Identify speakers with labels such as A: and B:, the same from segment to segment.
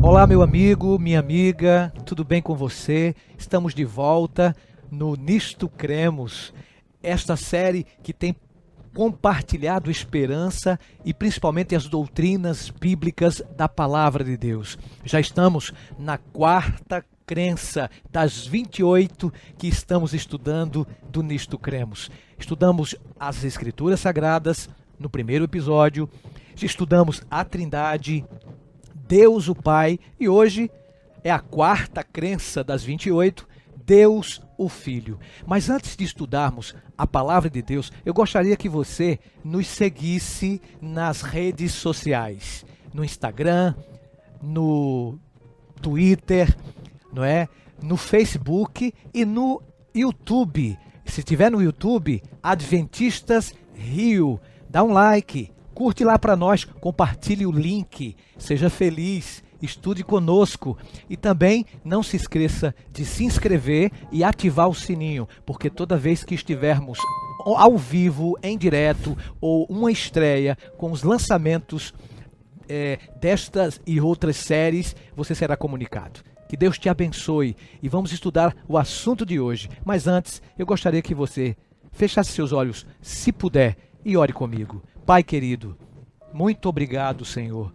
A: Olá, meu amigo, minha amiga, tudo bem com você? Estamos de volta no Nisto Cremos, esta série que tem compartilhado esperança e principalmente as doutrinas bíblicas da Palavra de Deus. Já estamos na quarta crença das 28 que estamos estudando do Nisto Cremos. Estudamos as Escrituras Sagradas no primeiro episódio, estudamos a Trindade, Deus o Pai, e hoje é a quarta crença das 28, Deus o Filho. Mas antes de estudarmos a Palavra de Deus, eu gostaria que você nos seguisse nas redes sociais, no Instagram, no Twitter, no Facebook e no YouTube. Se estiver no YouTube, Adventistas Rio, dá um like, curte lá para nós, compartilhe o link, seja feliz, estude conosco e também não se esqueça de se inscrever e ativar o sininho, porque toda vez que estivermos ao vivo, em direto ou uma estreia com os lançamentos destas e outras séries, você será comunicado. Que Deus te abençoe e vamos estudar o assunto de hoje. Mas antes, eu gostaria que você fechasse seus olhos, se puder, e ore comigo. Pai querido, muito obrigado, Senhor,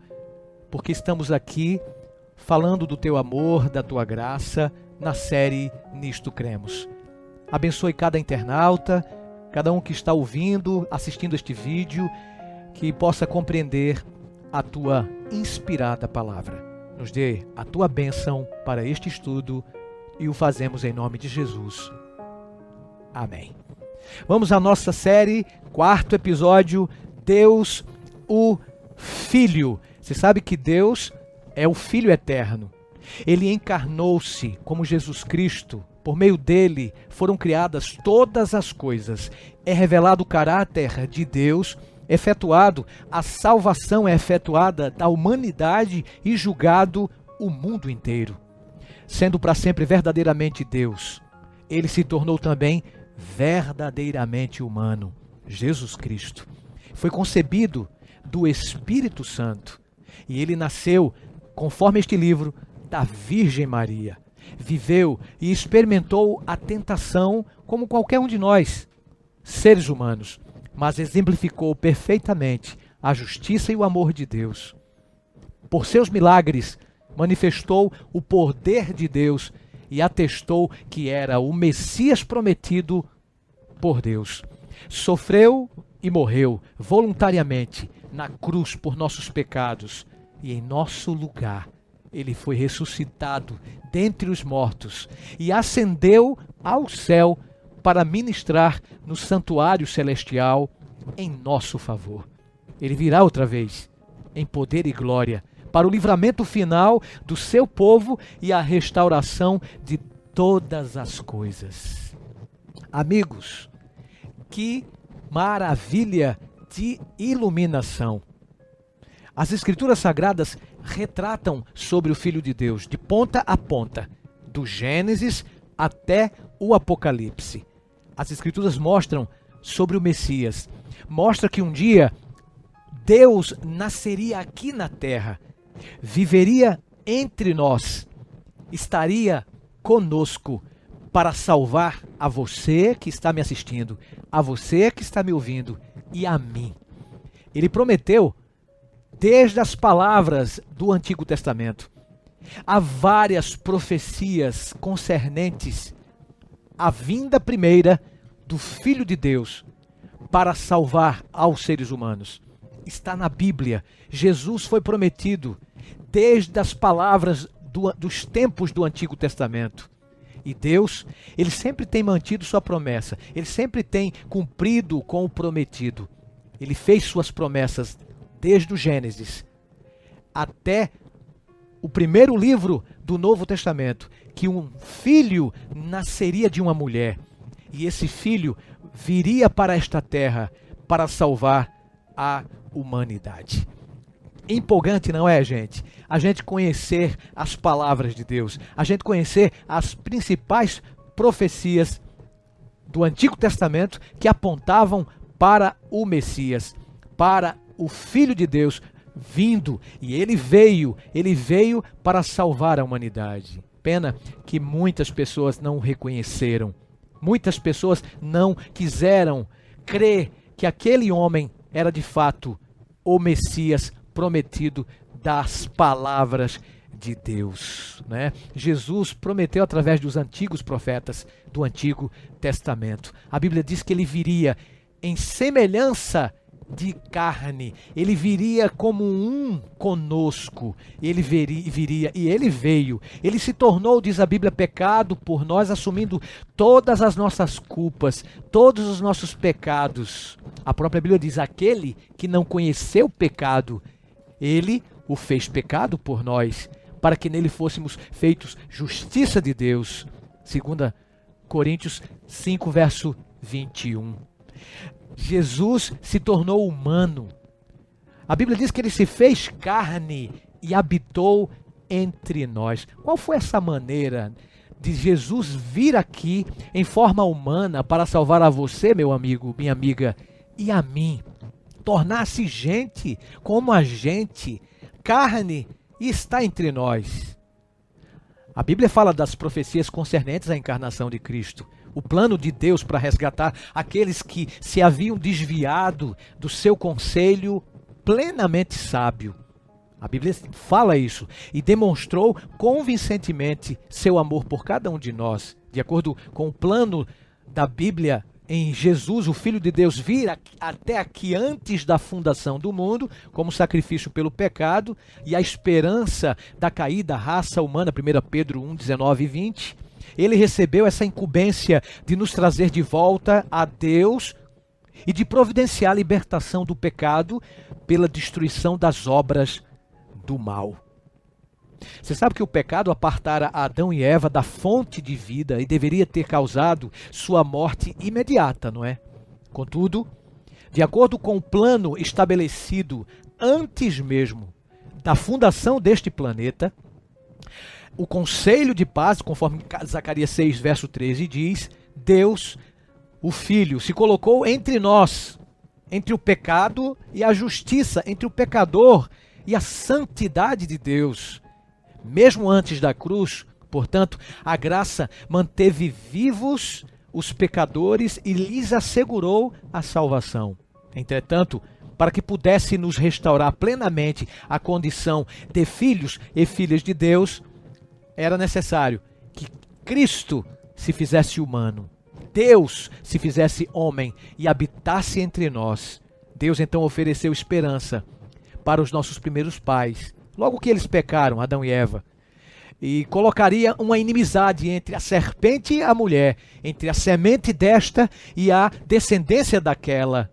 A: porque estamos aqui falando do Teu amor, da Tua graça, na série Nisto Cremos. Abençoe cada internauta, cada um que está ouvindo, assistindo este vídeo, que possa compreender a Tua inspirada palavra. Nos dê a Tua bênção para este estudo e o fazemos em nome de Jesus. Amém. Vamos à nossa série, quarto episódio, Deus o Filho. Você sabe que Deus é o Filho eterno. Ele encarnou-se como Jesus Cristo. Por meio dele foram criadas todas as coisas. É revelado o caráter de Deus, a salvação é efetuada da humanidade e julgado o mundo inteiro. Sendo para sempre verdadeiramente Deus, ele se tornou também verdadeiramente humano, Jesus Cristo. Foi concebido do Espírito Santo e ele nasceu, conforme este livro, da Virgem Maria. Viveu e experimentou a tentação como qualquer um de nós, seres humanos, mas exemplificou perfeitamente a justiça e o amor de Deus. Por seus milagres, manifestou o poder de Deus e atestou que era o Messias prometido por Deus. Sofreu e morreu voluntariamente na cruz por nossos pecados e em nosso lugar. Ele foi ressuscitado dentre os mortos e ascendeu ao céu para ministrar no santuário celestial em nosso favor. Ele virá outra vez em poder e glória para o livramento final do seu povo e a restauração de todas as coisas. Amigos, que maravilha de iluminação! As Escrituras Sagradas retratam sobre o Filho de Deus, de ponta a ponta, do Gênesis até o Apocalipse. As Escrituras mostram sobre o Messias, mostra que um dia Deus nasceria aqui na terra, viveria entre nós, estaria conosco para salvar a você que está me assistindo, a você que está me ouvindo e a mim. Ele prometeu desde as palavras do Antigo Testamento. Há várias profecias concernentes à vinda primeira do Filho de Deus para salvar aos seres humanos. Está na Bíblia. Jesus foi prometido desde as palavras dos tempos do Antigo Testamento. E Deus, ele sempre tem mantido sua promessa. Ele sempre tem cumprido com o prometido. Ele fez suas promessas desde o Gênesis até o primeiro livro do Novo Testamento, que um filho nasceria de uma mulher. E esse filho viria para esta terra para salvar a humanidade. Empolgante, não é, gente? A gente conhecer as palavras de Deus, a gente conhecer as principais profecias do Antigo Testamento que apontavam para o Messias, para o Filho de Deus vindo, e ele veio para salvar a humanidade. Pena que muitas pessoas não o reconheceram. Muitas pessoas não quiseram crer que aquele homem era de fato o Messias prometido das palavras de Deus, né? Jesus prometeu através dos antigos profetas do Antigo Testamento. A Bíblia diz que ele viria em semelhança de carne, ele viria como um conosco, ele viria e ele veio, ele se tornou, diz a Bíblia, pecado por nós, assumindo todas as nossas culpas, todos os nossos pecados. A própria Bíblia diz, aquele que não conheceu o pecado, ele o fez pecado por nós, para que nele fôssemos feitos justiça de Deus. 2 Coríntios 5, verso 21. Jesus se tornou humano. A Bíblia diz que ele se fez carne e habitou entre nós. Qual foi essa maneira de Jesus vir aqui em forma humana para salvar a você, meu amigo, minha amiga, e a mim? Tornar-se gente como a gente, carne, e está entre nós. A Bíblia fala das profecias concernentes à encarnação de Cristo. O plano de Deus para resgatar aqueles que se haviam desviado do seu conselho plenamente sábio. A Bíblia fala isso e demonstrou convincentemente seu amor por cada um de nós. De acordo com o plano da Bíblia, em Jesus, o Filho de Deus, vir até aqui antes da fundação do mundo, como sacrifício pelo pecado, e a esperança da caída da raça humana, 1 Pedro 1, 19 e 20. Ele recebeu essa incumbência de nos trazer de volta a Deus e de providenciar a libertação do pecado pela destruição das obras do mal. Você sabe que o pecado apartara Adão e Eva da fonte de vida e deveria ter causado sua morte imediata, não é? Contudo, de acordo com o plano estabelecido antes mesmo da fundação deste planeta, o conselho de paz, conforme Zacarias 6, verso 13 diz, Deus, o Filho, se colocou entre nós, entre o pecado e a justiça, entre o pecador e a santidade de Deus. Mesmo antes da cruz, portanto, a graça manteve vivos os pecadores e lhes assegurou a salvação. Entretanto, para que pudesse nos restaurar plenamente a condição de filhos e filhas de Deus, era necessário que Cristo se fizesse humano, Deus se fizesse homem e habitasse entre nós. Deus então ofereceu esperança para os nossos primeiros pais, logo que eles pecaram, Adão e Eva, e colocaria uma inimizade entre a serpente e a mulher, entre a semente desta e a descendência daquela.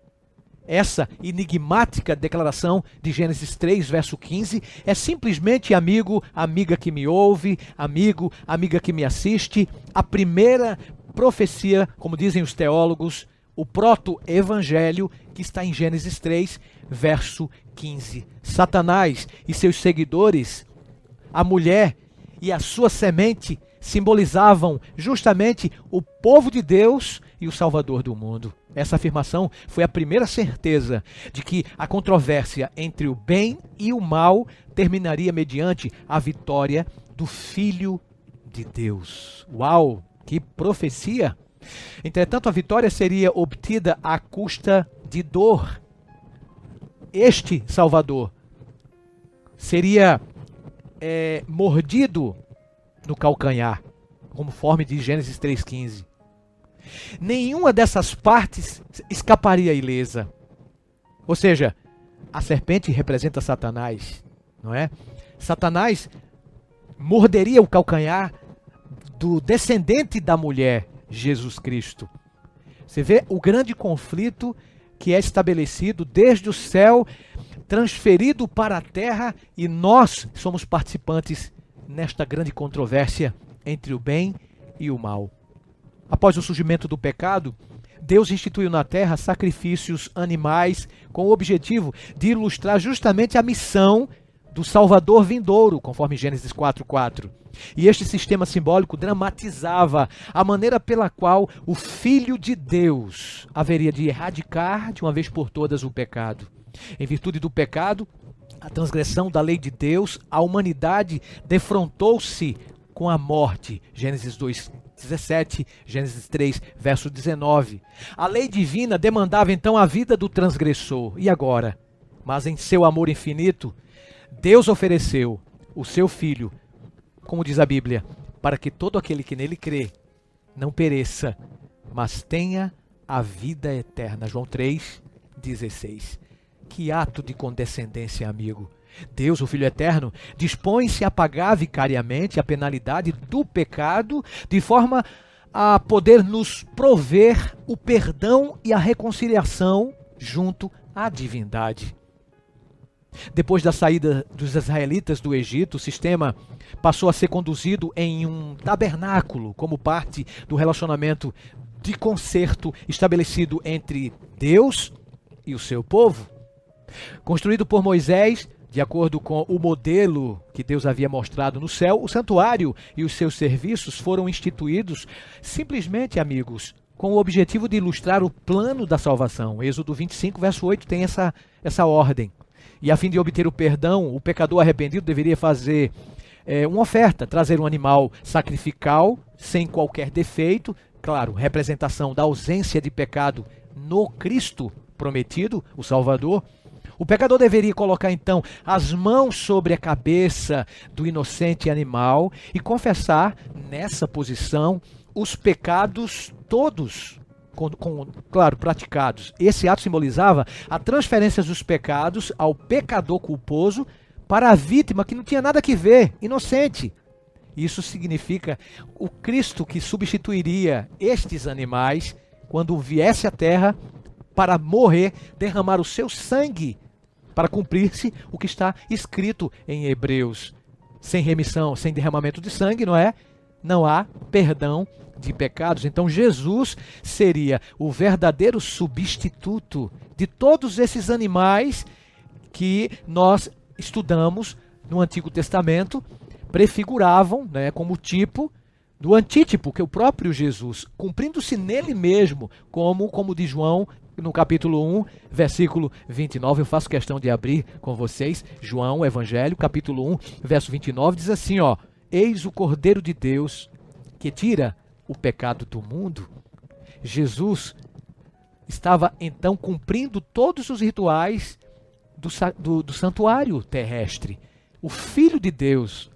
A: Essa enigmática declaração de Gênesis 3, verso 15, é simplesmente, amigo, amiga que me ouve, amigo, amiga que me assiste, a primeira profecia, como dizem os teólogos, o proto-evangelho que está em Gênesis 3, verso 15. Satanás e seus seguidores, a mulher e a sua semente, simbolizavam justamente o povo de Deus e o Salvador do mundo. Essa afirmação foi a primeira certeza de que a controvérsia entre o bem e o mal terminaria mediante a vitória do Filho de Deus. Uau, que profecia! Entretanto, a vitória seria obtida à custa de dor. Este Salvador seria mordido no calcanhar, conforme diz Gênesis 3,15. Nenhuma dessas partes escaparia ilesa. Ou seja, a serpente representa Satanás, não é? Satanás morderia o calcanhar do descendente da mulher, Jesus Cristo. Você vê o grande conflito que é estabelecido desde o céu, transferido para a terra, e nós somos participantes nesta grande controvérsia entre o bem e o mal. Após o surgimento do pecado, Deus instituiu na terra sacrifícios animais com o objetivo de ilustrar justamente a missão do Salvador vindouro, conforme Gênesis 4:4. E este sistema simbólico dramatizava a maneira pela qual o Filho de Deus haveria de erradicar de uma vez por todas o pecado. Em virtude do pecado, a transgressão da lei de Deus, a humanidade defrontou-se com a morte. Gênesis 2:17, Gênesis 3, verso 19. A lei divina demandava então a vida do transgressor. E agora? Mas em seu amor infinito, Deus ofereceu o seu Filho, como diz a Bíblia, para que todo aquele que nele crê não pereça, mas tenha a vida eterna. João 3:16. Que ato de condescendência, amigo. Deus, o Filho Eterno, dispõe-se a pagar vicariamente a penalidade do pecado, de forma a poder nos prover o perdão e a reconciliação junto à divindade. Depois da saída dos israelitas do Egito, o sistema passou a ser conduzido em um tabernáculo, como parte do relacionamento de concerto estabelecido entre Deus e o seu povo. Construído por Moisés, de acordo com o modelo que Deus havia mostrado no céu, o santuário e os seus serviços foram instituídos simplesmente, amigos, com o objetivo de ilustrar o plano da salvação. Êxodo 25, verso 8 tem essa ordem. E a fim de obter o perdão, o pecador arrependido deveria fazer uma oferta, trazer um animal sacrificial, sem qualquer defeito, claro, representação da ausência de pecado no Cristo prometido, o Salvador. O pecador deveria colocar então as mãos sobre a cabeça do inocente animal e confessar nessa posição os pecados todos, claro, praticados. Esse ato simbolizava a transferência dos pecados ao pecador culposo para a vítima que não tinha nada que ver, inocente. Isso significa o Cristo que substituiria estes animais quando viesse à terra para morrer, derramar o seu sangue para cumprir-se o que está escrito em Hebreus. Sem remissão, sem derramamento de sangue, não é? Não há perdão de pecados. Então Jesus seria o verdadeiro substituto de todos esses animais que nós estudamos no Antigo Testamento, prefiguravam, né, como tipo do antítipo, que é o próprio Jesus, cumprindo-se nele mesmo, como diz João no capítulo 1, versículo 29, eu faço questão de abrir com vocês, João, Evangelho, capítulo 1, verso 29, diz assim, ó: eis o Cordeiro de Deus que tira o pecado do mundo. Jesus estava então cumprindo todos os rituais do santuário terrestre. O Filho de Deus,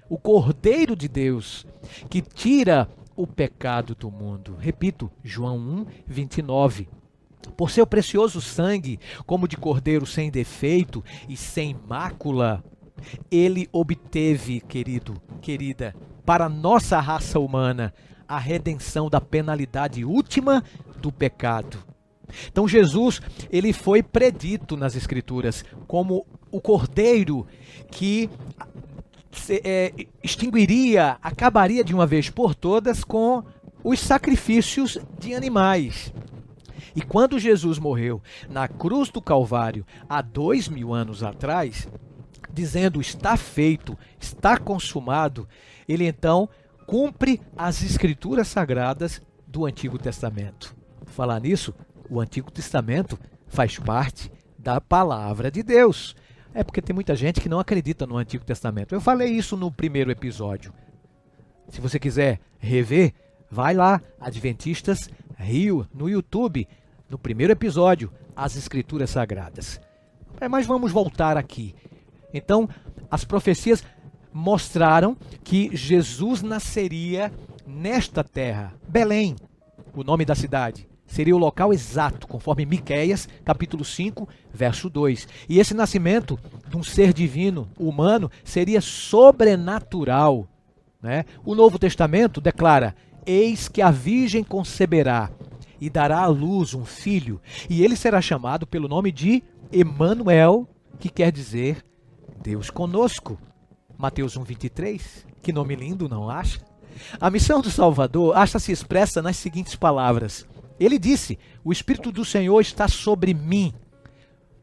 A: o Cordeiro de Deus, que tira o pecado do mundo. Repito, João 1, 29. Por seu precioso sangue, como de cordeiro sem defeito e sem mácula, ele obteve, querido, querida, para nossa raça humana, a redenção da penalidade última do pecado. Então Jesus, ele foi predito nas Escrituras como o cordeiro que extinguiria, acabaria de uma vez por todas com os sacrifícios de animais. E quando Jesus morreu na cruz do Calvário, há 2000 anos atrás, dizendo está feito, está consumado, ele então cumpre as Escrituras Sagradas do Antigo Testamento. Por falar nisso, o Antigo Testamento faz parte da Palavra de Deus. É porque tem muita gente que não acredita no Antigo Testamento. Eu falei isso no primeiro episódio. Se você quiser rever, vai lá, Adventistas Rio, no YouTube, no primeiro episódio, as Escrituras Sagradas. Mas vamos voltar aqui. Então, as profecias mostraram que Jesus nasceria nesta terra, Belém, o nome da cidade. Seria o local exato, conforme Miqueias, capítulo 5, verso 2. E esse nascimento de um ser divino, humano, seria sobrenatural, né? O Novo Testamento declara: eis que a virgem conceberá e dará à luz um filho, e ele será chamado pelo nome de Emanuel, que quer dizer Deus conosco. Mateus 1, 23. Que nome lindo, não acha? A missão do Salvador acha-se expressa nas seguintes palavras. Ele disse: o Espírito do Senhor está sobre mim,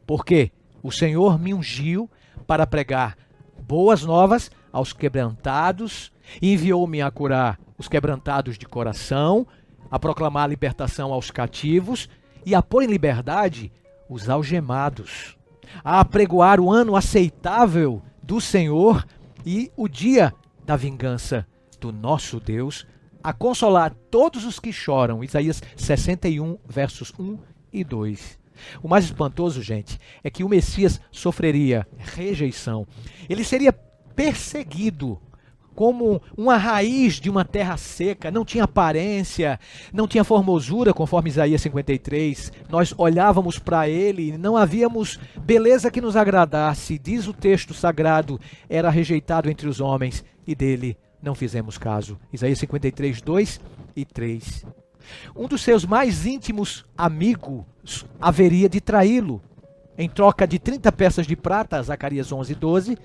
A: porque o Senhor me ungiu para pregar boas novas aos quebrantados, e enviou-me a curar os quebrantados de coração, a proclamar a libertação aos cativos e a pôr em liberdade os algemados. a apregoar o ano aceitável do Senhor e o dia da vingança do nosso Deus, a consolar todos os que choram. Isaías 61, versos 1 e 2. O mais espantoso, gente, é que o Messias sofreria rejeição. Ele seria perseguido como uma raiz de uma terra seca, não tinha aparência, não tinha formosura, conforme Isaías 53. Nós olhávamos para ele e não havíamos beleza que nos agradasse. Diz o texto sagrado, era rejeitado entre os homens e dele não fizemos caso. Isaías 53, 2 e 3. Um dos seus mais íntimos amigos haveria de traí-lo. Em troca de 30 peças de prata, Zacarias 11, 12,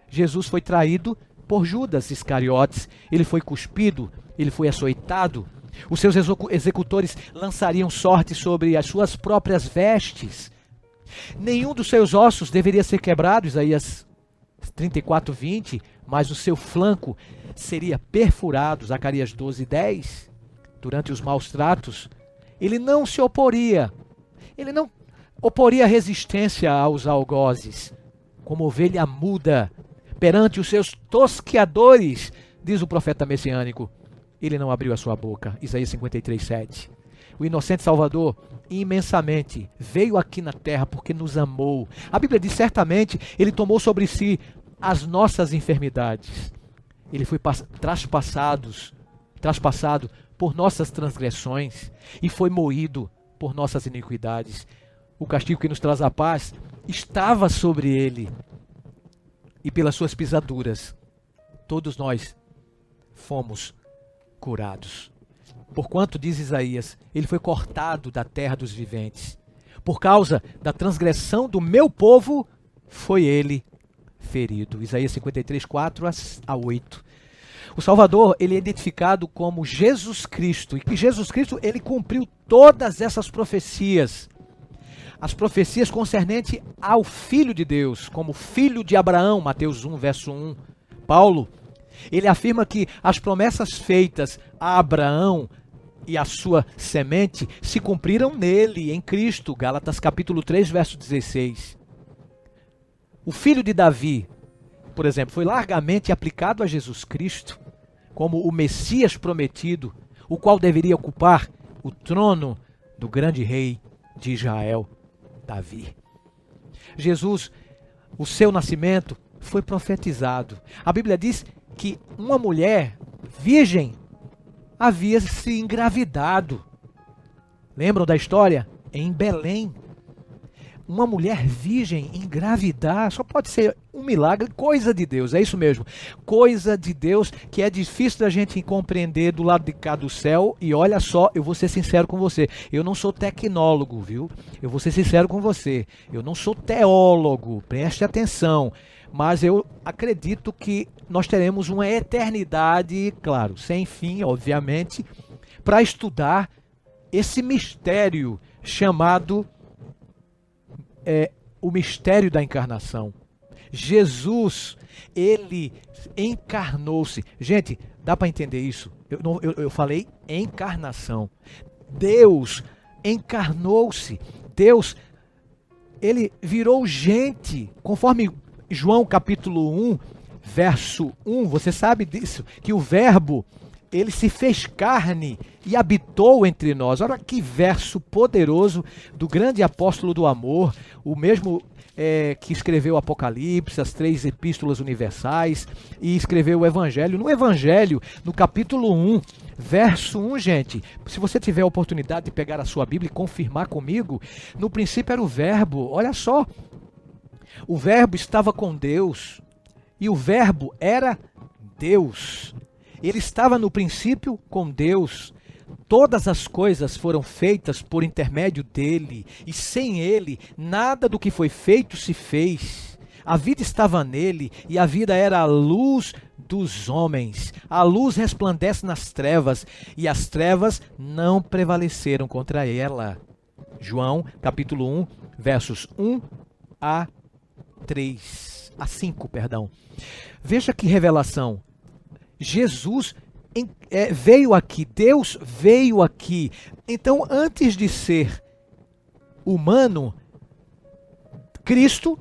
A: Jesus foi traído por Judas Iscariotes. Ele foi cuspido, ele foi açoitado. Os seus executores lançariam sorte sobre as suas próprias vestes. Nenhum dos seus ossos deveria ser quebrado, Isaías 34, 20, mas o seu flanco seria perfurado, Zacarias 12, 10. Durante os maus tratos, ele não se oporia, ele não oporia resistência aos algozes, como ovelha muda perante os seus tosqueadores, diz o profeta messiânico. Ele não abriu a sua boca, Isaías 53, 7. O inocente Salvador, imensamente, veio aqui na terra porque nos amou. A Bíblia diz, certamente, ele tomou sobre si as nossas enfermidades. Ele foi traspassado por nossas transgressões e foi moído por nossas iniquidades. O castigo que nos traz a paz estava sobre ele, e pelas suas pisaduras todos nós fomos curados. Porquanto, diz Isaías, ele foi cortado da terra dos viventes. Por causa da transgressão do meu povo, foi ele ferido. Isaías 53, 4 a 8. O Salvador, ele é identificado como Jesus Cristo. E que Jesus Cristo, ele cumpriu todas essas profecias. As profecias concernentes ao Filho de Deus, como filho de Abraão, Mateus 1, verso 1. Paulo, ele afirma que as promessas feitas a Abraão e a sua semente se cumpriram nele, em Cristo. Gálatas capítulo 3, verso 16. O filho de Davi, por exemplo, foi largamente aplicado a Jesus Cristo como o Messias prometido, o qual deveria ocupar o trono do grande rei de Israel, Davi. Jesus, o seu nascimento foi profetizado. A Bíblia diz que uma mulher virgem havia se engravidado. Lembram da história? Em Belém. Uma mulher virgem engravidar só pode ser um milagre, coisa de Deus, é isso mesmo. Coisa de Deus que é difícil da gente compreender do lado de cá do céu. E olha só, eu vou ser sincero com você, eu não sou tecnólogo, viu? Eu vou ser sincero com você, eu não sou teólogo, preste atenção. Mas eu acredito que nós teremos uma eternidade, claro, sem fim, obviamente, para estudar esse mistério chamado o mistério da encarnação. Jesus, ele encarnou-se. Gente, dá para entender isso? Eu falei encarnação. Deus encarnou-se. Deus, ele virou gente, conforme João capítulo 1, verso 1, você sabe disso, que o verbo, ele se fez carne e habitou entre nós. Olha que verso poderoso do grande apóstolo do amor, o mesmo que escreveu o Apocalipse, as 3 epístolas universais, e escreveu o Evangelho. No Evangelho, no capítulo 1, verso 1, gente, se você tiver a oportunidade de pegar a sua Bíblia e confirmar comigo, no princípio era o verbo. Olha só, o verbo estava com Deus, e o verbo era Deus. Ele estava no princípio com Deus. Todas as coisas foram feitas por intermédio dele, e sem ele, nada do que foi feito se fez. A vida estava nele, e a vida era a luz dos homens. A luz resplandece nas trevas, e as trevas não prevaleceram contra ela. João, capítulo 1, versos 1 a 5, perdão. Veja que revelação. Jesus veio aqui, Deus veio aqui. Então, antes de ser humano, Cristo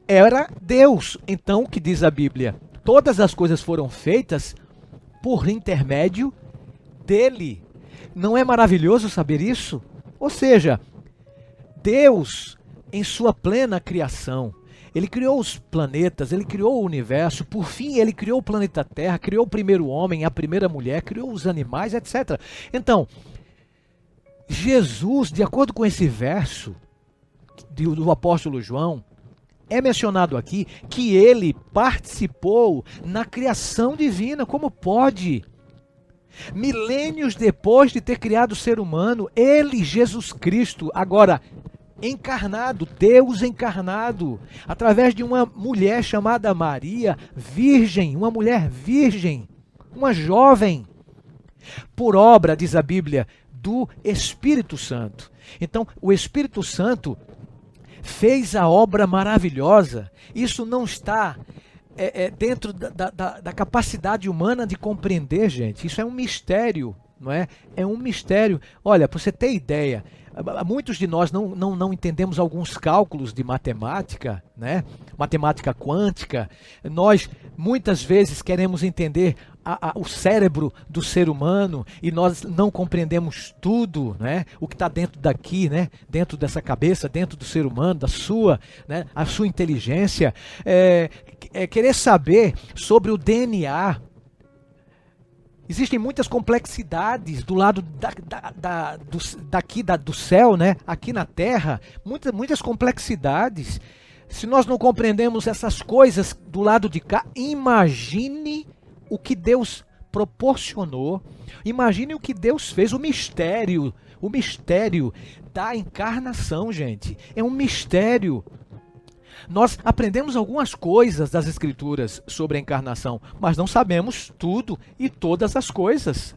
A: era Deus. Então, o que diz a Bíblia? Todas as coisas foram feitas por intermédio dele. Não é maravilhoso saber isso? Ou seja, Deus, em sua plena criação, ele criou os planetas, ele criou o universo, por fim ele criou o planeta Terra, criou o primeiro homem, a primeira mulher, criou os animais, etc. Então, Jesus, de acordo com esse verso do apóstolo João, é mencionado aqui que ele participou na criação divina. Como pode? Milênios depois de ter criado o ser humano, ele, Jesus Cristo, agora encarnado, Deus encarnado, através de uma mulher chamada Maria, virgem, uma mulher virgem, uma jovem, por obra, diz a Bíblia, do Espírito Santo. Então, o Espírito Santo fez a obra maravilhosa. Isso não está dentro da capacidade humana de compreender, gente. Isso é um mistério, não é? É um mistério. Olha, para você ter ideia, muitos de nós não entendemos alguns cálculos de matemática, né? Matemática quântica. Nós muitas vezes queremos entender o cérebro do ser humano e nós não compreendemos tudo, né? O que está dentro daqui, né? Dentro dessa cabeça, dentro do ser humano, da sua, né? A sua inteligência. Querer saber sobre o DNA. Existem muitas complexidades do lado do céu, né? Aqui na Terra, muitas complexidades. Se nós não compreendemos essas coisas do lado de cá, imagine o que Deus proporcionou, imagine o que Deus fez, o mistério da encarnação, gente. É um mistério. Nós aprendemos algumas coisas das Escrituras sobre a encarnação, mas não sabemos tudo e todas as coisas.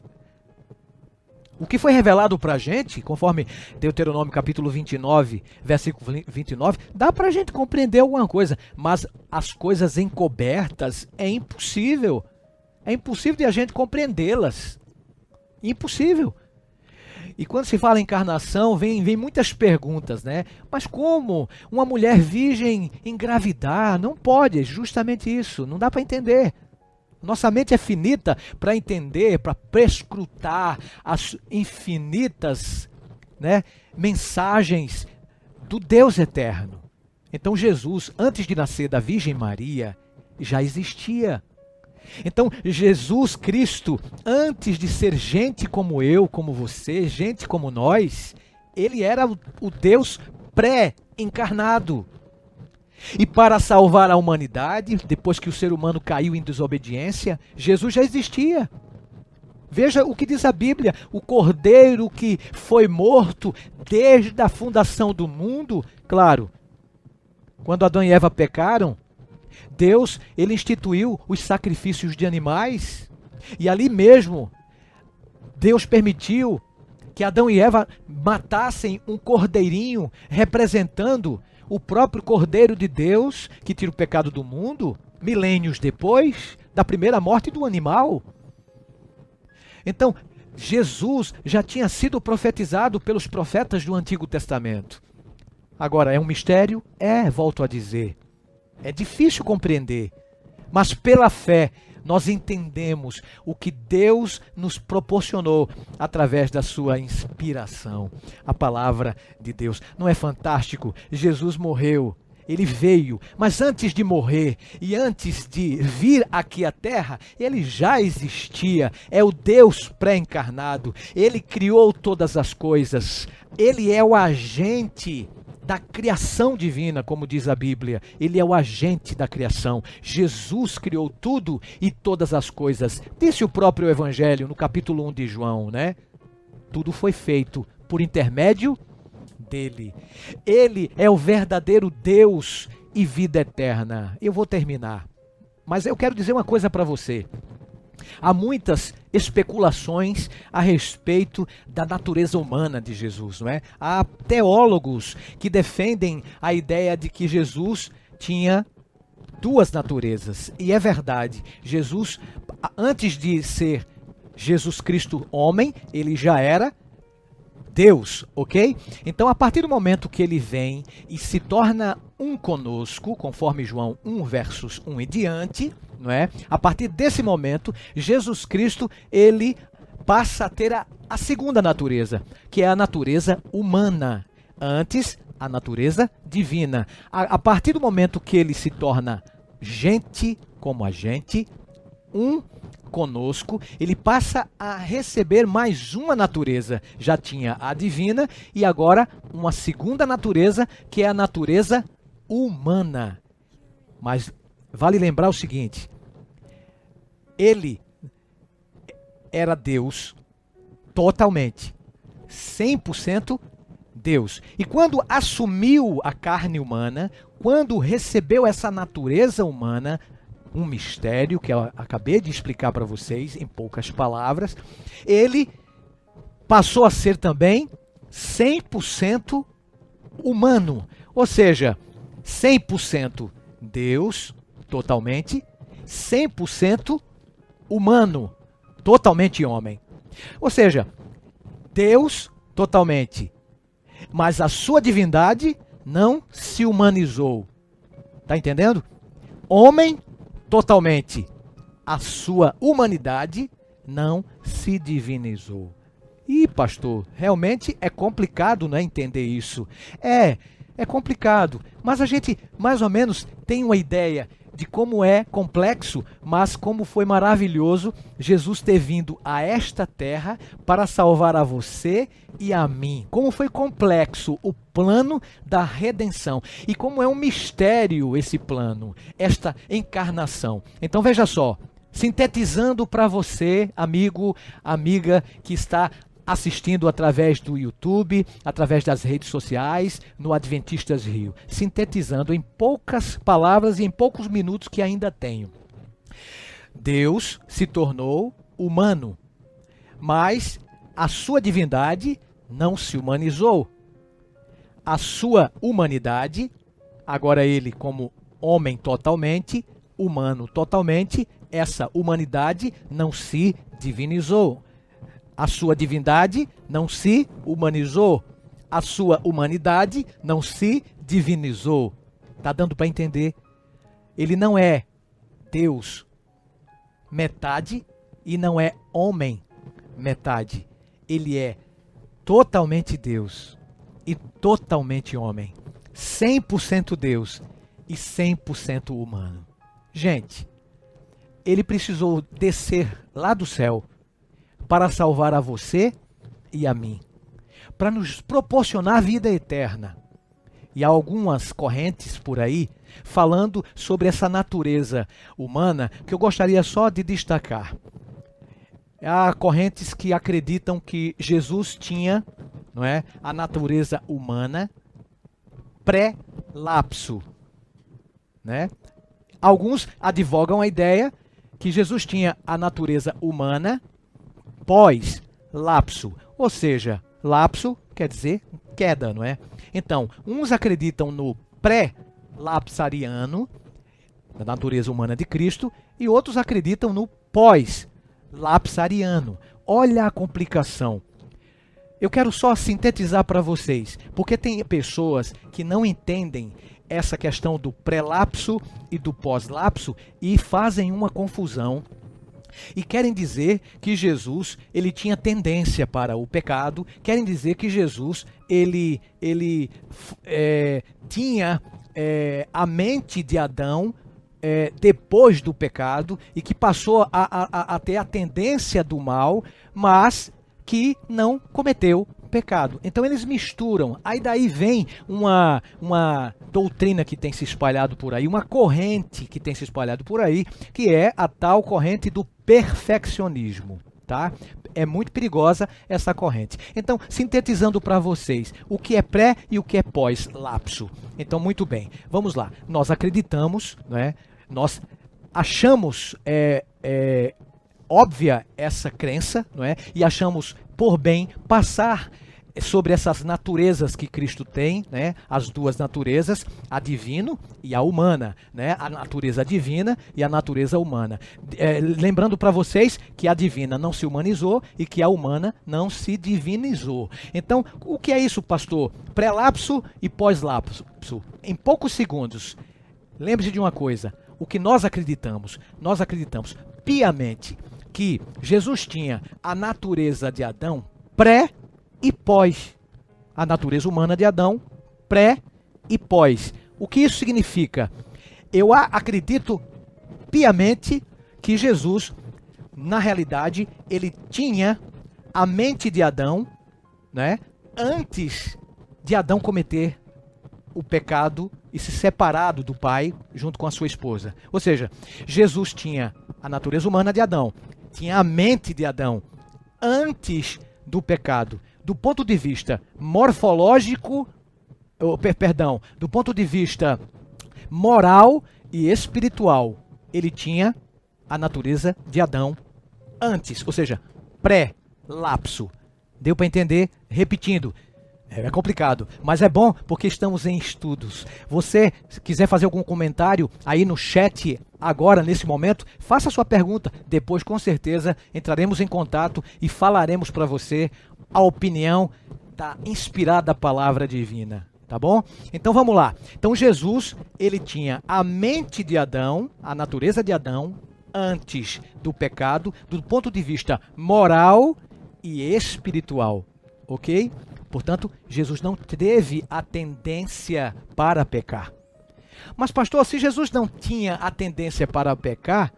A: O que foi revelado para a gente, conforme Deuteronômio capítulo 29, versículo 29, dá para a gente compreender alguma coisa, mas as coisas encobertas é impossível. É impossível de a gente compreendê-las. Impossível. E quando se fala em encarnação, vem muitas perguntas, né? Mas como uma mulher virgem engravidar? Não pode, é justamente isso. Não dá para entender. Nossa mente é finita para entender, para prescrutar as infinitas, né, mensagens do Deus eterno. Então Jesus, antes de nascer da Virgem Maria, já existia. Então, Jesus Cristo, antes de ser gente como eu, como você, gente como nós, ele era o Deus pré-encarnado. E para salvar a humanidade, depois que o ser humano caiu em desobediência, Jesus já existia. Veja o que diz a Bíblia, o Cordeiro que foi morto desde a fundação do mundo. Claro, quando Adão e Eva pecaram, Deus, ele instituiu os sacrifícios de animais, e ali mesmo Deus permitiu que Adão e Eva matassem um cordeirinho representando o próprio Cordeiro de Deus que tira o pecado do mundo, milênios depois da primeira morte do animal. Então, Jesus já tinha sido profetizado pelos profetas do Antigo Testamento. Agora, é um mistério? Volto a dizer. É difícil compreender, mas pela fé nós entendemos o que Deus nos proporcionou através da sua inspiração, a palavra de Deus. Não é fantástico? Jesus morreu, ele veio, mas antes de morrer e antes de vir aqui à terra, ele já existia, é o Deus pré-encarnado, ele criou todas as coisas, ele é o agente da criação divina, como diz a Bíblia. Ele é o agente da criação. Jesus criou tudo e todas as coisas. Disse o próprio Evangelho no capítulo 1 de João, né? Tudo foi feito por intermédio dele. Ele é o verdadeiro Deus e vida eterna. Eu vou terminar, mas eu quero dizer uma coisa para você. Há muitas especulações a respeito da natureza humana de Jesus, não é? Há teólogos que defendem a ideia de que Jesus tinha duas naturezas. E é verdade, Jesus, antes de ser Jesus Cristo homem, ele já era Deus, ok? Então, a partir do momento que ele vem e se torna um conosco, conforme João 1, versos 1 em diante, não é? A partir desse momento, Jesus Cristo, ele passa a ter a segunda natureza, que é a natureza humana. Antes, a natureza divina. A partir do momento que ele se torna gente como a gente, um conosco, ele passa a receber mais uma natureza. Já tinha a divina e agora uma segunda natureza, que é a natureza humana. Mas vale lembrar o seguinte: ele era Deus totalmente, 100% Deus. E quando assumiu a carne humana, quando recebeu essa natureza humana, um mistério que eu acabei de explicar para vocês em poucas palavras, ele passou a ser também 100% humano, ou seja, 100% Deus, totalmente, 100% humano, totalmente homem. Ou seja, Deus totalmente, mas a sua divindade não se humanizou. Tá entendendo? Homem totalmente, a sua humanidade não se divinizou. E pastor, realmente é complicado, né, entender isso. É complicado, mas a gente mais ou menos tem uma ideia de como é complexo, mas como foi maravilhoso Jesus ter vindo a esta terra para salvar a você e a mim. Como foi complexo o plano da redenção e como é um mistério esse plano, esta encarnação. Então veja só, sintetizando para você, amigo, amiga que está assistindo através do YouTube, através das redes sociais, no Adventistas Rio. Sintetizando em poucas palavras e em poucos minutos que ainda tenho. Deus se tornou humano, mas a sua divindade não se humanizou. A sua humanidade, agora ele como homem totalmente, humano totalmente, essa humanidade não se divinizou. A sua divindade não se humanizou. A sua humanidade não se divinizou. Tá dando para entender? Ele não é Deus metade e não é homem metade. Ele é totalmente Deus e totalmente homem. 100% Deus e 100% humano. Gente, ele precisou descer lá do céu para salvar a você e a mim, para nos proporcionar vida eterna. E há algumas correntes por aí falando sobre essa natureza humana que eu gostaria só de destacar. Há correntes que acreditam que Jesus tinha, não é, a natureza humana pré-lapso, né? Alguns advogam a ideia que Jesus tinha a natureza humana pós-lapso, ou seja, lapso quer dizer queda, não é? Então, uns acreditam no pré-lapsariano, da natureza humana de Cristo, e outros acreditam no pós-lapsariano. Olha a complicação. Eu quero só sintetizar para vocês, porque tem pessoas que não entendem essa questão do pré-lapso e do pós-lapso e fazem uma confusão. E querem dizer que Jesus ele tinha tendência para o pecado, querem dizer que Jesus ele tinha a mente de Adão depois do pecado e que passou a ter a tendência do mal, mas que não cometeu pecado. Então eles misturam. Aí daí vem uma doutrina que tem se espalhado por aí, uma corrente que tem se espalhado por aí, que é a tal corrente do perfeccionismo, tá? É muito perigosa essa corrente. Então, sintetizando para vocês, o que é pré e o que é pós-lapso. Então, muito bem, vamos lá. Nós acreditamos, né? Nós achamos óbvia essa crença, não é? E achamos por bem passar sobre essas naturezas que Cristo tem, né? As duas naturezas, a divino e a humana, né? A natureza divina e a natureza humana. Lembrando para vocês que a divina não se humanizou e que a humana não se divinizou. Então, o que é isso, pastor? Pré-lapso e pós-lapso. Em poucos segundos, lembre-se de uma coisa, o que nós acreditamos piamente que Jesus tinha a natureza de Adão pré e pós. A natureza humana de Adão, pré e pós. O que isso significa? Eu acredito piamente que Jesus, na realidade, ele tinha a mente de Adão, né, antes de Adão cometer o pecado e se separado do pai junto com a sua esposa. Ou seja, Jesus tinha a natureza humana de Adão, tinha a mente de Adão antes do pecado. Do ponto de vista morfológico, do ponto de vista moral e espiritual, ele tinha a natureza de Adão antes, ou seja, pré-lapso. Deu para entender? Repetindo. É complicado, mas é bom porque estamos em estudos. Você, se quiser fazer algum comentário aí no chat agora, nesse momento, faça a sua pergunta. Depois, com certeza, entraremos em contato e falaremos para você a opinião da inspirada palavra divina. Tá bom? Então vamos lá. Então Jesus, ele tinha a mente de Adão, a natureza de Adão, antes do pecado, do ponto de vista moral e espiritual. Ok? Portanto, Jesus não teve a tendência para pecar. Mas, pastor, se Jesus não tinha a tendência para pecar,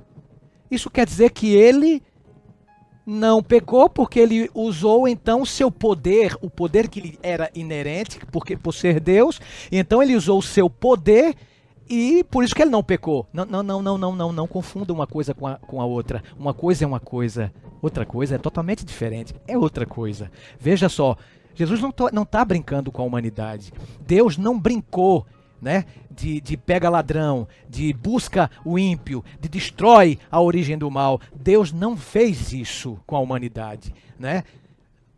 A: isso quer dizer que ele não pecou porque ele usou, então, o seu poder, o poder que lhe era inerente, porque por ser Deus, então ele usou o seu poder e por isso que ele não pecou. Não confunda uma coisa com a outra. Uma coisa é uma coisa, outra coisa é totalmente diferente, é outra coisa. Veja só, Jesus não está brincando com a humanidade. Deus não brincou, né, de pega ladrão, de busca o ímpio, de destrói a origem do mal. Deus não fez isso com a humanidade, né?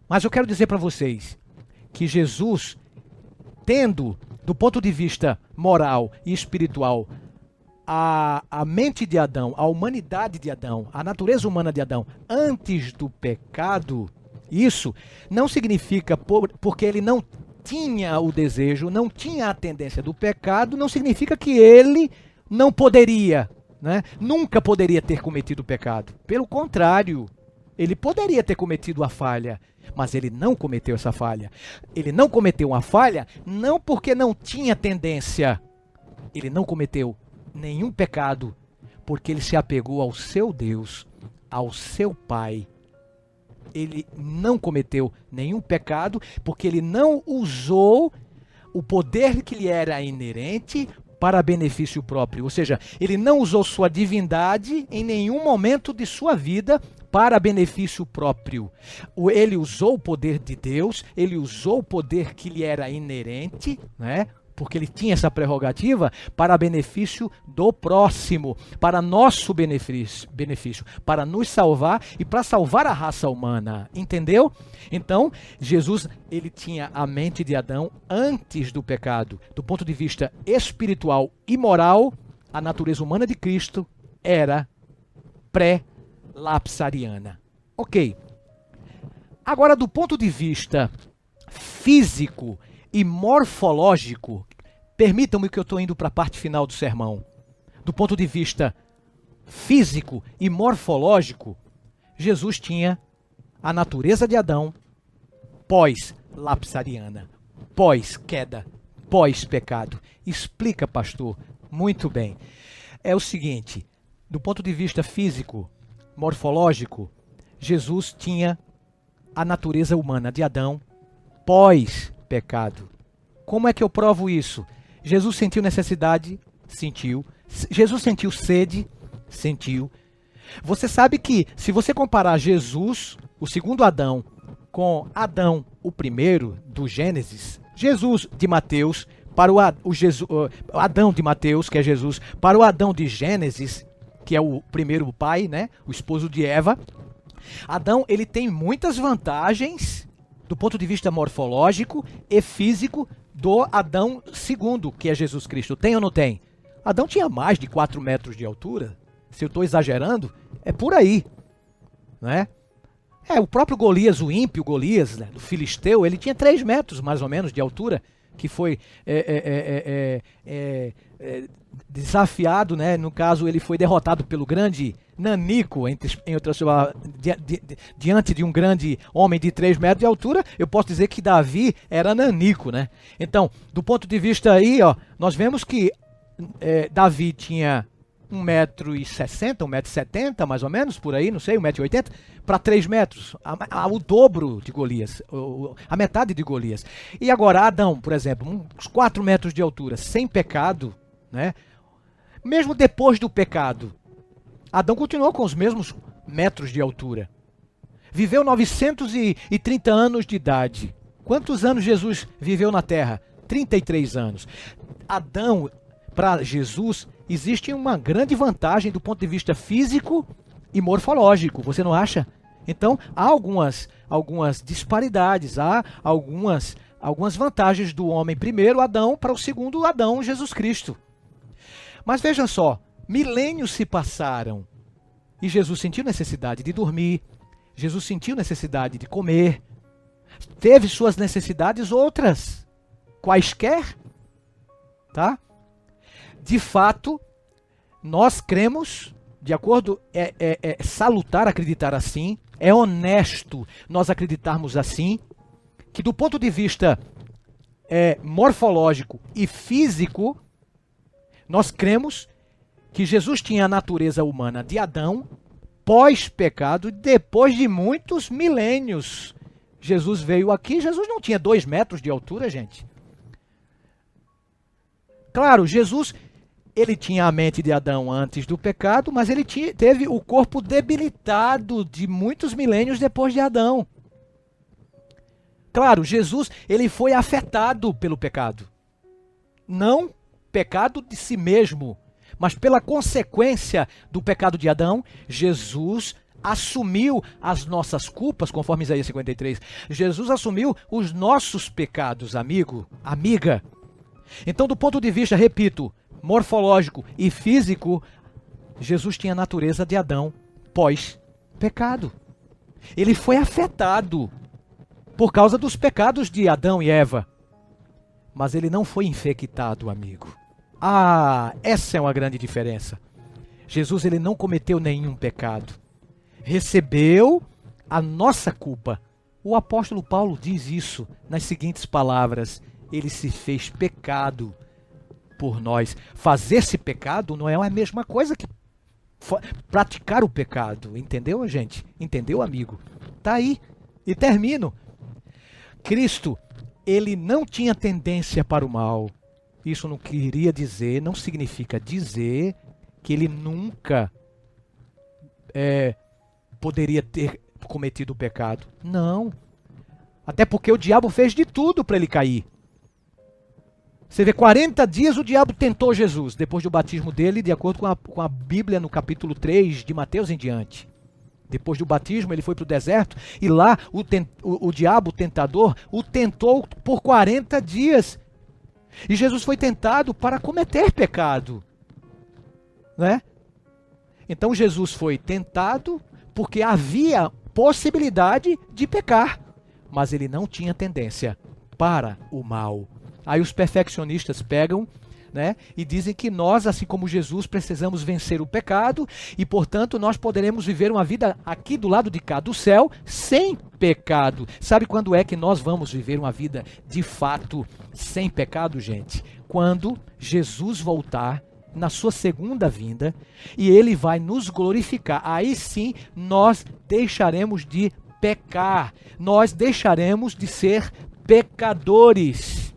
A: Mas eu quero dizer para vocês que Jesus, tendo, do ponto de vista moral e espiritual, a mente de Adão, a humanidade de Adão, a natureza humana de Adão, antes do pecado, isso não significa, porque ele não tinha o desejo, não tinha a tendência do pecado, não significa que ele não poderia, né? Nunca poderia ter cometido o pecado. Pelo contrário, ele poderia ter cometido a falha, mas ele não cometeu essa falha. Ele não cometeu uma falha não porque não tinha tendência. Ele não cometeu nenhum pecado porque ele se apegou ao seu Deus, ao seu Pai. Ele não cometeu nenhum pecado porque ele não usou o poder que lhe era inerente para benefício próprio. Ou seja, ele não usou sua divindade em nenhum momento de sua vida para benefício próprio. Ele usou o poder de Deus, ele usou o poder que lhe era inerente, né? Porque ele tinha essa prerrogativa para benefício do próximo, para nosso benefício, para nos salvar e para salvar a raça humana. Entendeu? Então, Jesus, ele tinha a mente de Adão antes do pecado. Do ponto de vista espiritual e moral, a natureza humana de Cristo era pré-lapsariana. Ok. Agora, do ponto de vista físico e morfológico, permitam-me que eu estou indo para a parte final do sermão. Do ponto de vista físico e morfológico, Jesus tinha a natureza de Adão pós-lapsariana, pós-queda, pós-pecado. Explica, pastor. Muito bem. É o seguinte, do ponto de vista físico, morfológico, Jesus tinha a natureza humana de Adão pós-pecado. Como é que eu provo isso? Jesus sentiu necessidade? Sentiu. Jesus sentiu sede? Sentiu. Você sabe que, se você comparar Jesus, o segundo Adão, com Adão, o primeiro do Gênesis, Jesus de Mateus, para o Adão de Mateus, que é Jesus, para o Adão de Gênesis, que é o primeiro pai, né, o esposo de Eva, Adão, ele tem muitas vantagens, do ponto de vista morfológico e físico do Adão segundo, que é Jesus Cristo. Tem ou não tem? Adão tinha mais de 4 metros de altura. Se eu estou exagerando, é por aí, não é? O próprio Golias, o ímpio Golias, né, do Filisteu, ele tinha 3 metros mais ou menos de altura, que foi desafiado, né? No caso, ele foi derrotado pelo grande Nanico, diante de um grande homem de 3 metros de altura. Eu posso dizer que Davi era Nanico, né? Então, do ponto de vista aí, ó, nós vemos que Davi tinha 1,60 m, 1,70 m, mais ou menos, por aí, não sei, 1,80 m, para 3 metros, o dobro de Golias, a metade de Golias. E agora, Adão, por exemplo, uns 4 metros de altura, sem pecado, né? Mesmo depois do pecado, Adão continuou com os mesmos metros de altura. Viveu 930 anos de idade. Quantos anos Jesus viveu na Terra? 33 anos. Adão, para Jesus, existe uma grande vantagem do ponto de vista físico e morfológico, você não acha? Então, há algumas disparidades, há algumas vantagens do homem primeiro Adão para o segundo Adão, Jesus Cristo. Mas vejam só, milênios se passaram e Jesus sentiu necessidade de dormir, Jesus sentiu necessidade de comer, teve suas necessidades outras, quaisquer, tá? De fato, nós cremos, de acordo, é salutar acreditar assim, é honesto nós acreditarmos assim, que do ponto de vista morfológico e físico, nós cremos que Jesus tinha a natureza humana de Adão, pós-pecado, depois de muitos milênios. Jesus veio aqui, Jesus não tinha 2 metros de altura, gente. Claro, Jesus, ele tinha a mente de Adão antes do pecado, mas ele teve o corpo debilitado de muitos milênios depois de Adão. Claro, Jesus, ele foi afetado pelo pecado. Não pecado de si mesmo, mas pela consequência do pecado de Adão, Jesus assumiu as nossas culpas, conforme Isaías 53. Jesus assumiu os nossos pecados, amigo, amiga. Então, do ponto de vista, repito, morfológico e físico, Jesus tinha a natureza de Adão pós-pecado. Ele foi afetado por causa dos pecados de Adão e Eva. Mas ele não foi infectado, amigo. Essa é uma grande diferença. Jesus, ele não cometeu nenhum pecado. Recebeu a nossa culpa. O apóstolo Paulo diz isso nas seguintes palavras: ele se fez pecado por nós. Fazer-se pecado não é a mesma coisa que praticar o pecado. Entendeu, gente? Entendeu, amigo? Tá aí. E termino. Cristo, ele não tinha tendência para o mal. Isso não queria dizer, não significa dizer que ele nunca poderia ter cometido o pecado. Não. Até porque o diabo fez de tudo para ele cair. Você vê, 40 dias o diabo tentou Jesus, depois do batismo dele, de acordo com a Bíblia no capítulo 3 de Mateus em diante. Depois do batismo, ele foi para o deserto e lá o diabo, o tentador, o tentou por 40 dias. E Jesus foi tentado para cometer pecado, né? Então Jesus foi tentado porque havia possibilidade de pecar, mas ele não tinha tendência para o mal. Aí os perfeccionistas pegam, né, e dizem que nós, assim como Jesus, precisamos vencer o pecado e, portanto, nós poderemos viver uma vida aqui do lado de cá do céu sem pecado. Sabe quando é que nós vamos viver uma vida de fato sem pecado, gente? Quando Jesus voltar na sua segunda vinda e ele vai nos glorificar. Aí sim nós deixaremos de pecar, nós deixaremos de ser pecadores.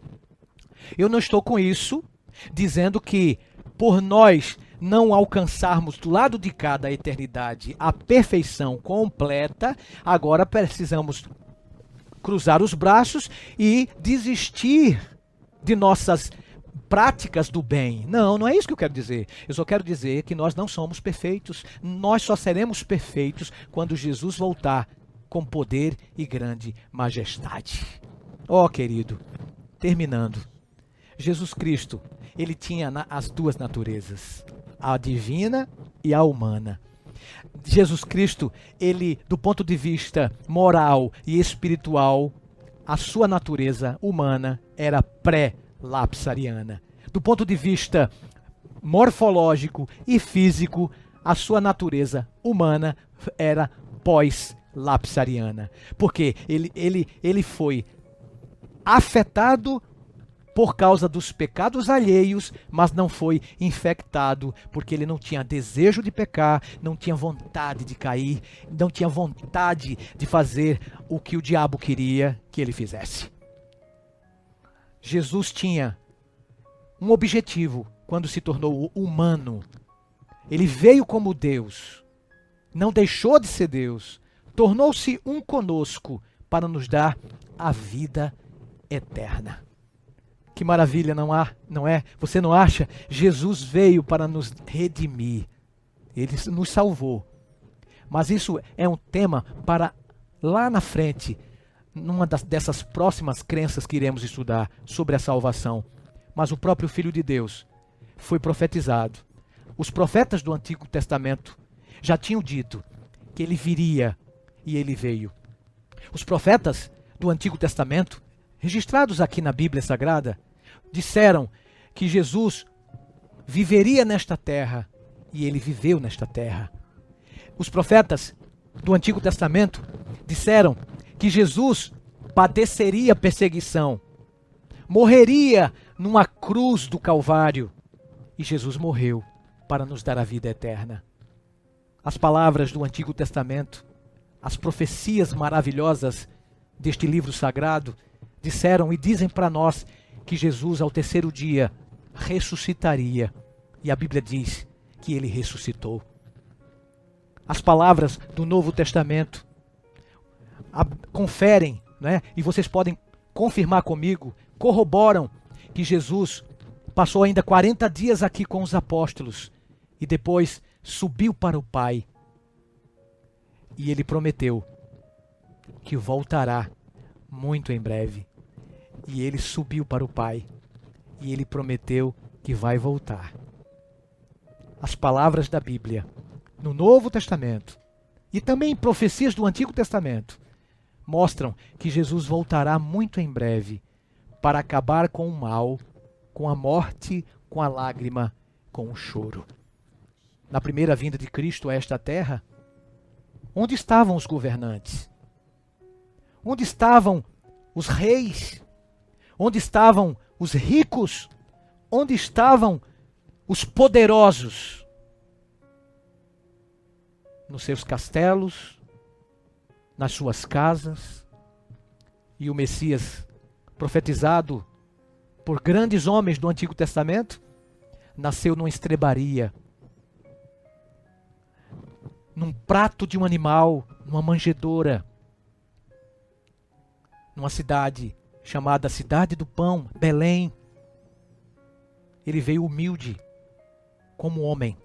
A: Eu não estou com isso dizendo que por nós não alcançarmos do lado de cá da eternidade a perfeição completa, agora precisamos cruzar os braços e desistir de nossas práticas do bem. Não, não é isso que eu quero dizer. Eu só quero dizer que nós não somos perfeitos. Nós só seremos perfeitos quando Jesus voltar com poder e grande majestade. Ó, querido, terminando, Jesus Cristo, ele tinha as duas naturezas, a divina e a humana. Jesus Cristo, ele, do ponto de vista moral e espiritual, a sua natureza humana era pré-lapsariana. Do ponto de vista morfológico e físico, a sua natureza humana era pós-lapsariana. Porque ele foi afetado por causa dos pecados alheios, mas não foi infectado, porque ele não tinha desejo de pecar, não tinha vontade de cair, não tinha vontade de fazer o que o diabo queria que ele fizesse. Jesus tinha um objetivo quando se tornou humano. Ele veio como Deus, não deixou de ser Deus, tornou-se um conosco para nos dar a vida eterna. Que maravilha, não é? Você não acha? Jesus veio para nos redimir. Ele nos salvou. Mas isso é um tema para lá na frente, numa dessas próximas crenças que iremos estudar sobre a salvação. Mas o próprio Filho de Deus foi profetizado. Os profetas do Antigo Testamento já tinham dito que ele viria e ele veio. Os profetas do Antigo Testamento, registrados aqui na Bíblia Sagrada, disseram que Jesus viveria nesta terra e ele viveu nesta terra. Os profetas do Antigo Testamento disseram que Jesus padeceria perseguição, morreria numa cruz do Calvário e Jesus morreu para nos dar a vida eterna. As palavras do Antigo Testamento, as profecias maravilhosas deste livro sagrado disseram e dizem para nós que Jesus, ao terceiro dia, ressuscitaria. E a Bíblia diz que ele ressuscitou. As palavras do Novo Testamento conferem, né? E vocês podem confirmar comigo, corroboram que Jesus passou ainda 40 dias aqui com os apóstolos e depois subiu para o Pai. E ele prometeu que voltará muito em breve. E ele subiu para o Pai. E ele prometeu que vai voltar. As palavras da Bíblia, no Novo Testamento, e também profecias do Antigo Testamento, mostram que Jesus voltará muito em breve para acabar com o mal, com a morte, com a lágrima, com o choro. Na primeira vinda de Cristo a esta terra, onde estavam os governantes? Onde estavam os reis? Onde estavam os ricos? Onde estavam os poderosos? Nos seus castelos, nas suas casas. E o Messias, profetizado por grandes homens do Antigo Testamento, nasceu numa estrebaria, num prato de um animal, numa manjedoura, numa cidade chamada Cidade do Pão, Belém. Ele veio humilde, como homem,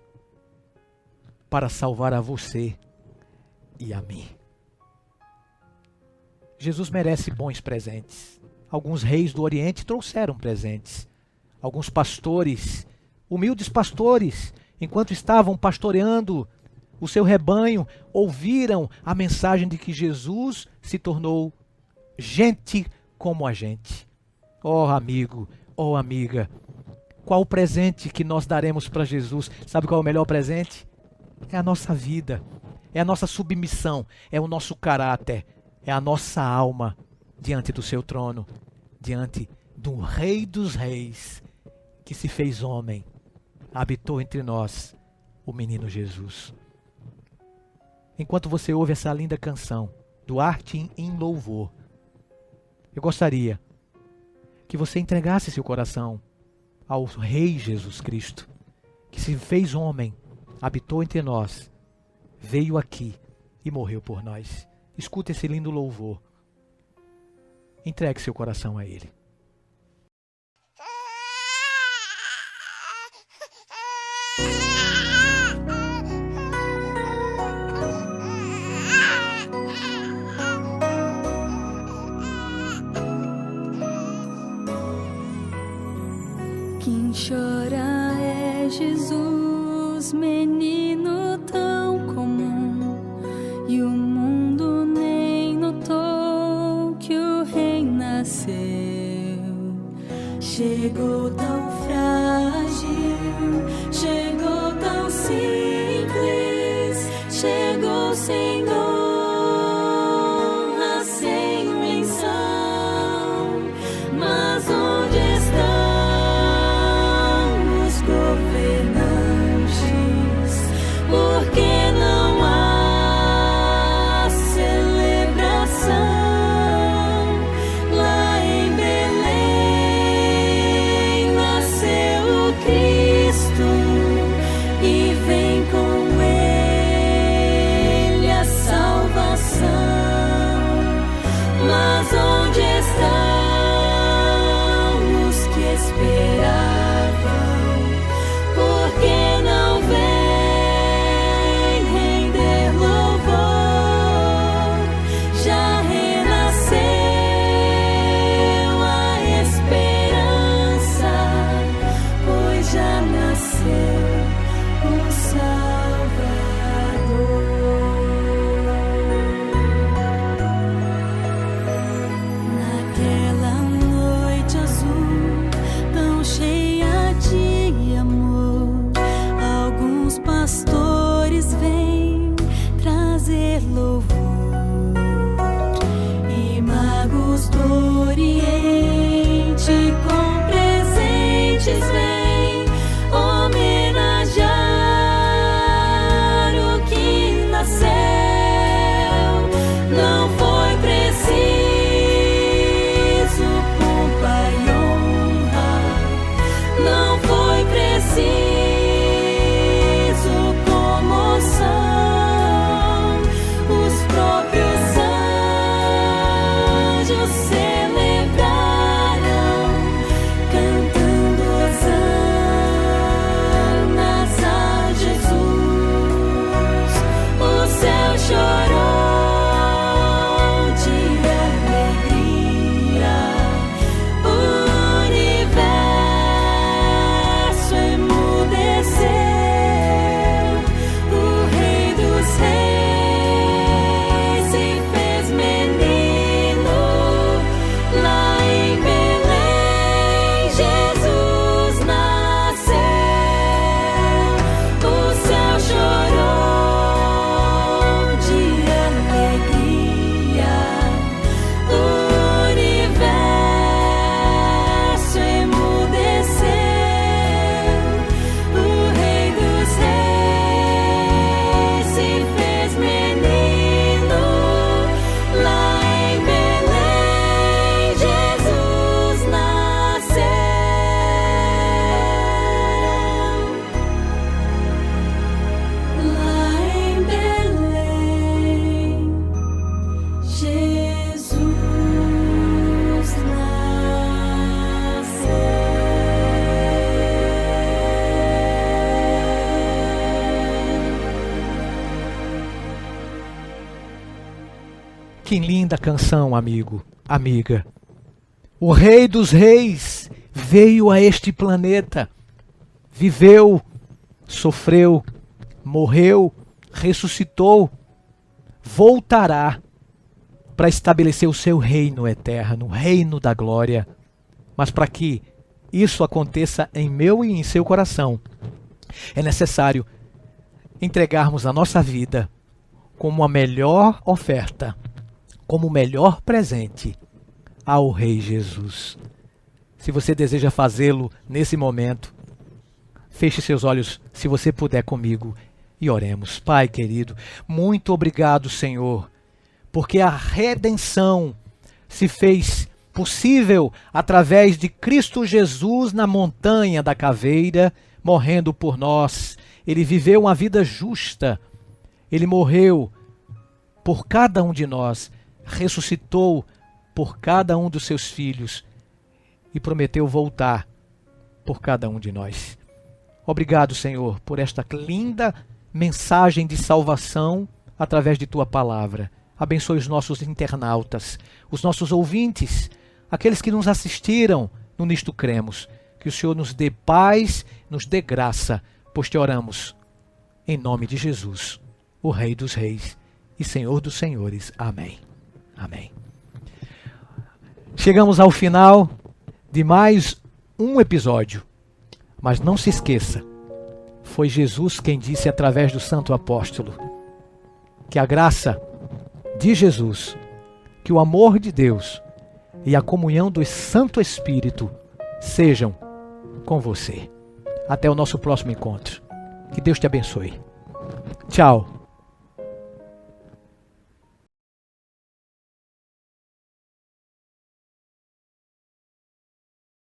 A: para salvar a você e a mim. Jesus merece bons presentes. Alguns reis do Oriente trouxeram presentes. Alguns pastores, humildes pastores, enquanto estavam pastoreando o seu rebanho, ouviram a mensagem de que Jesus se tornou gente como a gente. Oh amigo, oh amiga, qual o presente que nós daremos para Jesus? Sabe qual é o melhor presente? É a nossa vida, é a nossa submissão, é o nosso caráter, é a nossa alma diante do seu trono, diante do Rei dos Reis, que se fez homem, habitou entre nós, o menino Jesus. Enquanto você ouve essa linda canção do Arte em Louvor, eu gostaria que você entregasse seu coração ao Rei Jesus Cristo, que se fez homem, habitou entre nós, veio aqui e morreu por nós. Escuta esse lindo louvor. Entregue seu coração a Ele.
B: menino tão comum e o mundo nem notou que o rei nasceu. Chegou tão frágil, chegou tão simples, chegou sem honra, sem menção. Mas onde estão os governantes? Porque não há celebração lá em Belém? Nasceu o Cristo e vem com ele a salvação. Mas onde estão os que esperavam? Porque não vem render louvor? Já renasceu a esperança, pois já nasceu o Salvador. Naquela noite azul, tão cheia de amor, alguns pastores vêm trazer louvor, e magos do Oriente com presentes vêm homenagear o que nasceu. Não foi preciso pompa e honra, não foi preciso comoção. Os próprios anjos celebraram, cantando hosanas a Jesus. O céu chorou de alegria, o universo emudeceu. O Rei dos Reis se fez menino lá em Belém. Jesus nasceu. O céu chorou de alegria, o universo emudeceu. O Rei dos Reis se fez menino lá em Belém. Jesus nasceu. Lá em Belém, Jesus nasceu.
A: Que linda canção, amigo, amiga. O Rei dos Reis veio a este planeta, viveu, sofreu, morreu, ressuscitou, voltará para estabelecer o seu reino eterno, o reino da glória. Mas para que isso aconteça em meu e em seu coração, é necessário entregarmos a nossa vida como a melhor oferta, como o melhor presente ao Rei Jesus. Se você deseja fazê-lo nesse momento, feche seus olhos, se você puder, comigo, e oremos. Pai querido, muito obrigado, Senhor, porque a redenção se fez possível através de Cristo Jesus na montanha da caveira, morrendo por nós. Ele viveu uma vida justa, ele morreu por cada um de nós, ressuscitou por cada um dos seus filhos e prometeu voltar por cada um de nós. Obrigado, Senhor, por esta linda mensagem de salvação através de Tua palavra. Abençoe os nossos internautas, os nossos ouvintes, aqueles que nos assistiram no Nisto Cremos. Que o Senhor nos dê paz, nos dê graça, pois te oramos em nome de Jesus, o Rei dos Reis e Senhor dos Senhores. Amém. Amém. Chegamos ao final de mais um episódio, mas não se esqueça, foi Jesus quem disse através do Santo Apóstolo que a graça de Jesus, que o amor de Deus e a comunhão do Santo Espírito sejam com você. Até o nosso próximo encontro. Que Deus te abençoe. Tchau.